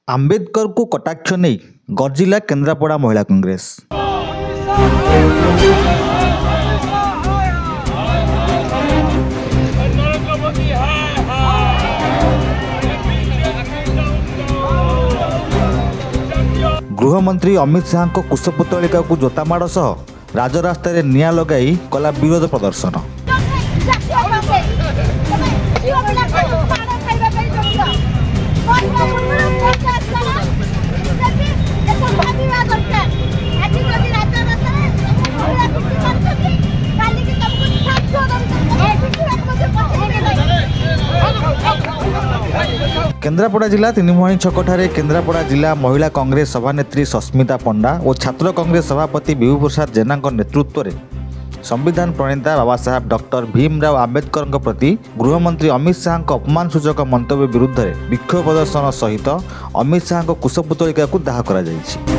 आंबेडकर को कटाक्ष नहीं गर्जिला केन्द्रापड़ा महिला कांग्रेस। गृहमंत्री अमित शाह को कुशपुतलिका को जोतामाड़ सह राजरास्तार निआं लगाई कला विरोध प्रदर्शन। केन्द्रापड़ा जिला तीनिमुहाणी छकठारे केन्द्रापड़ा जिला महिला कांग्रेस सभानेत्री सस्मिता पंडा और छात्र कांग्रेस सभापति विभू प्रसाद जेना नेतृत्व में संविधान प्रणेता बाबा साहेब डॉक्टर भीमराव आंबेडकर प्रति गृहमंत्री अमित शाह अपमान सूचक मंतव्य विरुद्ध में विक्षोभ प्रदर्शन सहित अमित शाह कुशपुतलिका को दाह करा जायछि।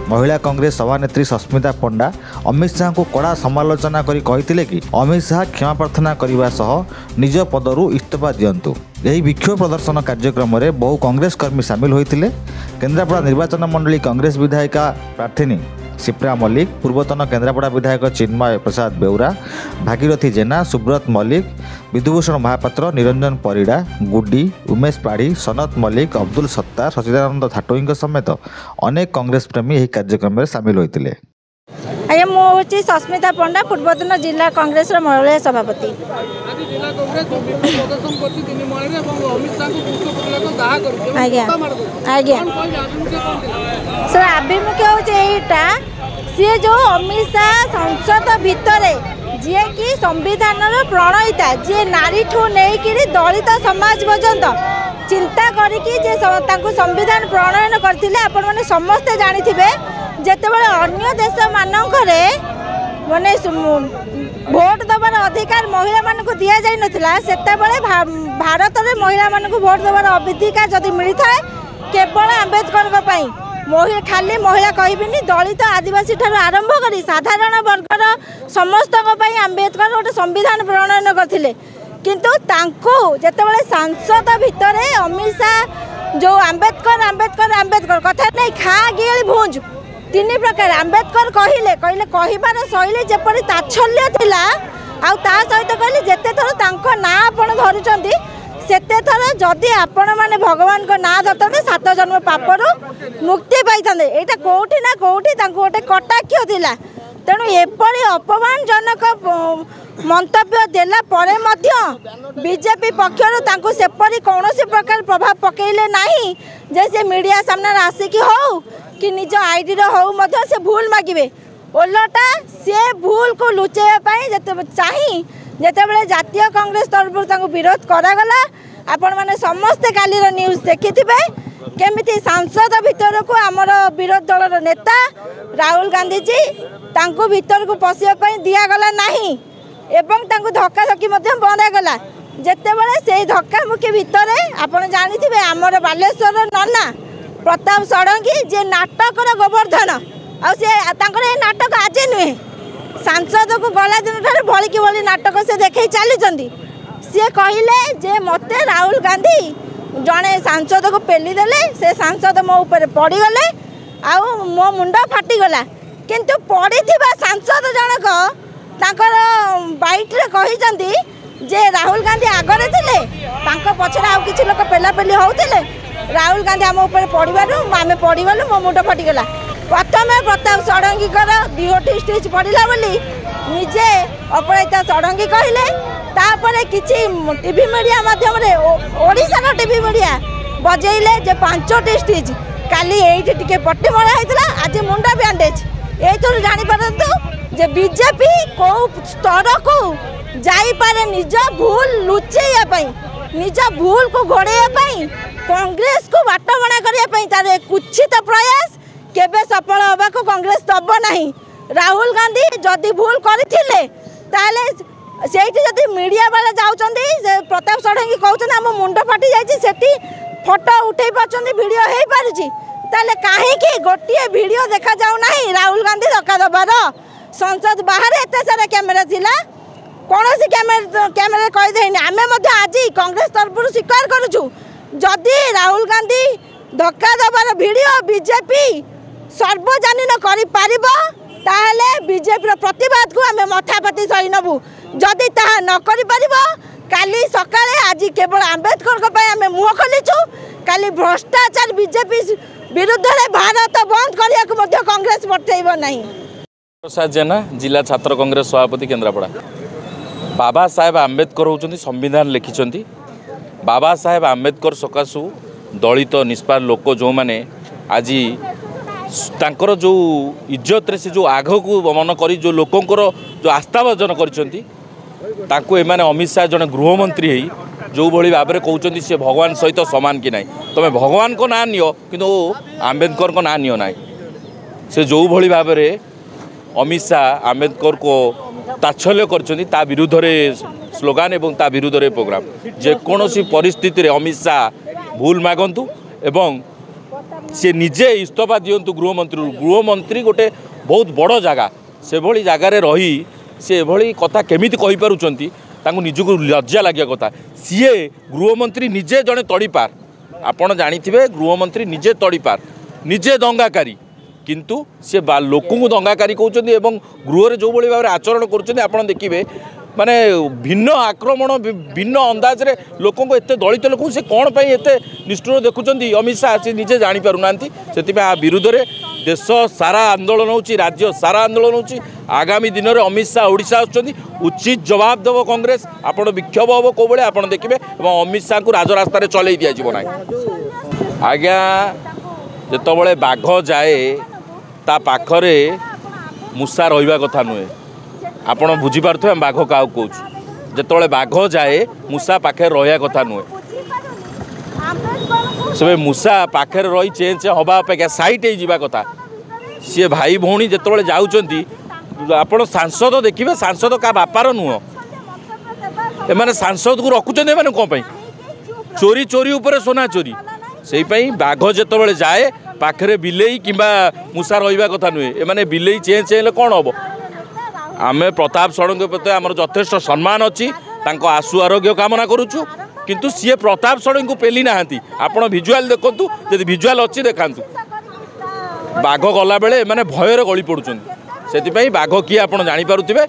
महिला कांग्रेस सभानेत्री सस्मिता पंडा अमित शाह को कड़ा समालोचना करी कहिथिले कि अमित शाह क्षमा प्रार्थना करने सह निज पदरू इस्तीफा दियंतु। यही विक्षोभ प्रदर्शन कार्यक्रम में बहु कांग्रेस कर्मी सामिल होते। केन्द्रापड़ा निर्वाचन मंडली कांग्रेस विधायिका प्रार्थिनी शिप्रा मल्लिक, पूर्वतन केन्द्रापड़ा विधायक चिन्मय प्रसाद बेउरा, भागीरथी जेना, सुब्रत मल्लिक, विधुभूषण महापात्र, निरंजन परिड़ा, गुड्डी, उमेश पाढ़ी, सनत मल्लिक, अब्दुल सत्तार, सचिदानंद थाटोई समेत अनेक कांग्रेस प्रेमी यह कार्यक्रम में सामिल होते। आज्ञा मुझे सस्मिता पंडा, पूर्वतन जिला कांग्रेस महिला सभापति। आज्ञा आज्ञा सर आभिमुख्य होटा सी जो अमित शाह संसद भितर जी कि संविधान प्रणयिता जी नारी ठू नहीं दलित समाज पर्यंत चिंता करके संविधान प्रणयन करते आपण मैंने समस्ते जानी जेतेबेले अन्य देश मानक माने भोट दबार अधिकार महिला मानक दिया जाई नथिला सेतेबेले भारत में महिला मानक भोट दबार अधिकार जदि मिलता है केवल आंबेडकर पई महिला खाली महिला कहबिनी दलित आदिवासी ठार आरंभ करी साधारण वर्गर समस्त आंबेडकर गोटे संविधान प्रणयन करथिले किंतु तांको जेतेबेले सांसद भितर अमित शाह जो आंबेडकर आंबेडकर आंबेडकर कथा नहीं खा गिली भूंज तीन प्रकार आंबेडकर कहले कहले कहिबार शैली जेपरि ताच्छल्य थिला आ ता सहित कहले जेते थर तांको ना आपण धरुचंती सेते थर जदि आपण माने भगवान को ना धरते 7 जन्म पापरु मुक्ति पाइथांदे एटा कोठी ना कोठी तांको गोटे कटाक्ष थिला। तेणु एपरि अपमानजनक मंतव्य देला परे मध्य बीजेपी पक्षर तांको सेपरि कौनसी प्रकार प्रभाव पकेले नहीं जे से मीडिया सामने आसिकी हो कि निज आईडी हो मध्य से भूल मागिबे ओलटा से भूल को लुचेया चाही जेतेबेले जातीय कांग्रेस तरफ विरोध करागला। आपण माने समस्ते काली न्यूज देखिथिबे केमिति सांसद भीतर को आमर विरोध दल नेता राहुल गांधी जी तांको भीतर को पशिया पई दिया गला नाही एवं तांको धक्का धक्की मध्य बंदागला। जेतेबेले से धक्का मुक्की भितर आपण जानिथिबे आमर बालेश्वर नन्ना प्रताप षडंगी जे नाटकर गोवर्धन आर नाटक आज नुहे सांसद को गला दिन ठार भलिकी भली नाटक से देखे चली सी कहले जे मते राहुल गांधी जड़े सांसद को पेली देले से सांसद मो ऊपर पड़गले आउ मो मुंड फाटीगला किंतु पड़ी सांसद जनक तांकर बाइट रे कहिसंती जे राहुल गांधी आगरे थिले तांको पछरे आउ किछि लोक पेलापेली होउथिले राहुल गांधी आम ऊपर पड़ू आम पड़गलु मो मुंड फाटीगला। प्रथम प्रताप षडंगी दिहोटी स्टेज पड़ा बोली निजे अपराजिता षडंगी कहले तापर किछि टीवी मीडिया माध्यम रे ओडिशा टीवी मीडिया बजेइले जे 5टी स्टेज काली एठी टिके पट्टी मरा हैतला आज मुंडा बैंडेज एथुर जानि परंतु जे बीजेपी को स्तर को जाई पारे निज भूल लुचेया पई निज भूल को घोड़ेया पई कांग्रेस को बाटबणा करिया पई तारे कुछित प्रयास केबे सफल होबा को कांग्रेस दब नहीं। राहुल गांधी जदि भूल करथिले ताले सेठी जदि मीडिया वाला जाउचंदी से प्रताप षडंगी कहउछन हम मुंड फाटी जायछि सेठी फोटो उठै पाछंदी वीडियो हे पारुछि ताले कहीं गोटे वीडियो देखा जाऊ ना राहुल गांधी धक्का दबार संसद बाहर एत सारा कैमेरा थिला कौन सी कैमेरा कहीदेनी आम आज कांग्रेस तरफ स्वीकार करुचु जदि राहुल गांधी धक्का दबार वीडियो बीजेपी सर्वजनीन कर बीजेपी प्रतिवाद को आम मथापति सही नबू जदि ताहा न करि परिबो काली सकाळे आज केवल आंबेडकर आम मुह खोलीचु काली भ्रष्टाचार बीजेपी विरुद्ध में भारत बंद करने कांग्रेस पठेब नहीं। प्रसाद जेना जिला छात्र कांग्रेस सभापति केन्द्रापड़ा। बाबा साहेब आंबेडकर होउछन्ती संविधान लिखिछन्ती। बाबा साहेब आंबेडकर सकाशु दलित निष्पार लोक जो माने आज तांकर जो इज्जत रे से जो आग को मन करी जो लोकंकर जो आस्थाभाजन करिसन्ती तांको एमाने अमित शाह जने गृहमंत्री है जो भली भाव में कहते सी भगवान सहित सामान कि नाई तुम भगवान को ना नियो किंतु आंबेडकर को ना नियो नाई से जो भली भाव में अमित शाह आंबेडकर को ताच्छल्य कर विरुद्ध रे स्लोगान एवं ता विरुद्ध रे प्रोग्राम जेकोसी परिस्थिति रे अमित शाह भूल मागंतु एवं से निजे इस्तीफा दियंतु गृहमंत्री गोटे बहुत बड़ जगह से भली जगार रही से भली कथा केमिति कहि पारुचंती तांको निजको लज्जा लगे कथा सीए गृहमंत्री निजे जड़े तड़ीपार आपण जानिथिबे गृहमंत्री निजे तड़ीपार निजे दंगाकारी किंतु से लोक दंगाकारी कहते एवं गृह जो भाई भाव में आचरण कर देखिए माने भिन्न आक्रमण भिन्न अंदाज रे लोक एते दलित लोक से कौन पाई एते निष्ठुर देखुं अमित शाह से निजे जापर ना से विरुद्ध रे देश सारा आंदोलन होची राज्य सारा आंदोलन होची आगामी दिन में अमित शाह ओडिशा आछंती उचित जवाब देव कांग्रेस आपण विक्षोभ हम कौ भाई आप देखिए अमित शाह को राजरास्तार चलई दि जाए ना आज्ञा जिते बाघ जाए ता पाखरे मूषा रहिबा कथा नुहे आपण बुझीपारे बाघ क्या कौच जिते बाघ जाए मूषा पाखे रहा कथा नुहे से मूषा पाखे रही चेंच हवा अपेक्षा साइट हो कथा सी भाई भौणी जिते जाऊँगी आपण सांसद देखिए सांसद क्या बापार नुह एम सांसद को रखुच्च कौन चोरी चोरी उपर सोना चोरी से बाघ जिते जाए पाखे बिलेई किंबा मूषा रहा कथा नुहे एमाने बिलेई चेंज हेले कौन हम आम प्रताप षडंगी प्रति आम यथेष सम्मान अच्छी आशु आरोग्य कामना करुचु किंतु सी प्रताप षडंगी को पेली ना आपण भिजुआल देखु जब भिजुआल अच्छी देखा बाघ गला बेले माने भयर गली पड़ुं से बाघ किए आप जापे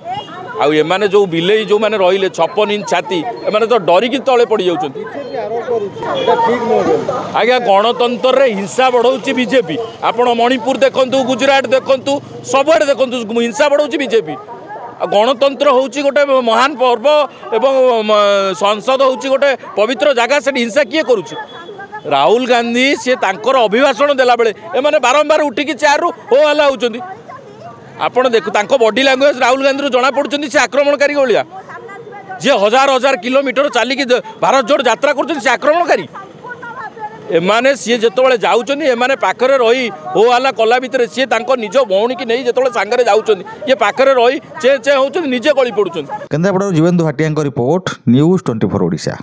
आउ एमाने जो बिलेई जो मैंने रही 56 इंच छाती एमाने तो डरिकी तले पड़ जाऊँ आज्ञा गणतंत्र रे हिंसा बढ़ाऊँ बीजेपी आपण मणिपुर देखु गुजरात देखु सबुआड़े देखु हिंसा बढ़ाऊँ बीजेपी गणतंत्र हूँ गोटे महान पर्व एवं संसद हूँ गोटे पवित्र जगह से हिंसा किए करुच्ची राहुल गांधी सी तांकर अभिभाषण देला बेले एमाने बारंबार उठिकी चेयर रु हो हल्ला होउछंती आपण देखु तांको बॉडी लैंग्वेज राहुल गांधी जना पड़ुछंती से आक्रमणकारी भलिया जे हजार हजार किलोमीटर चलिकी भारत जोड़ यात्रा कर आक्रमणकारी एमाने सी जिते जाऊँगी एमाने पाखरे रही हो हल्ला कला भितर सी निज भौणी की नहीं जिते सांगरे जाऊँगी ये पाखरे रही चे चे होउछंती निजे गली पड़ुछंती। Kendrapara Jibendu Bhatia report news 24 Odisha.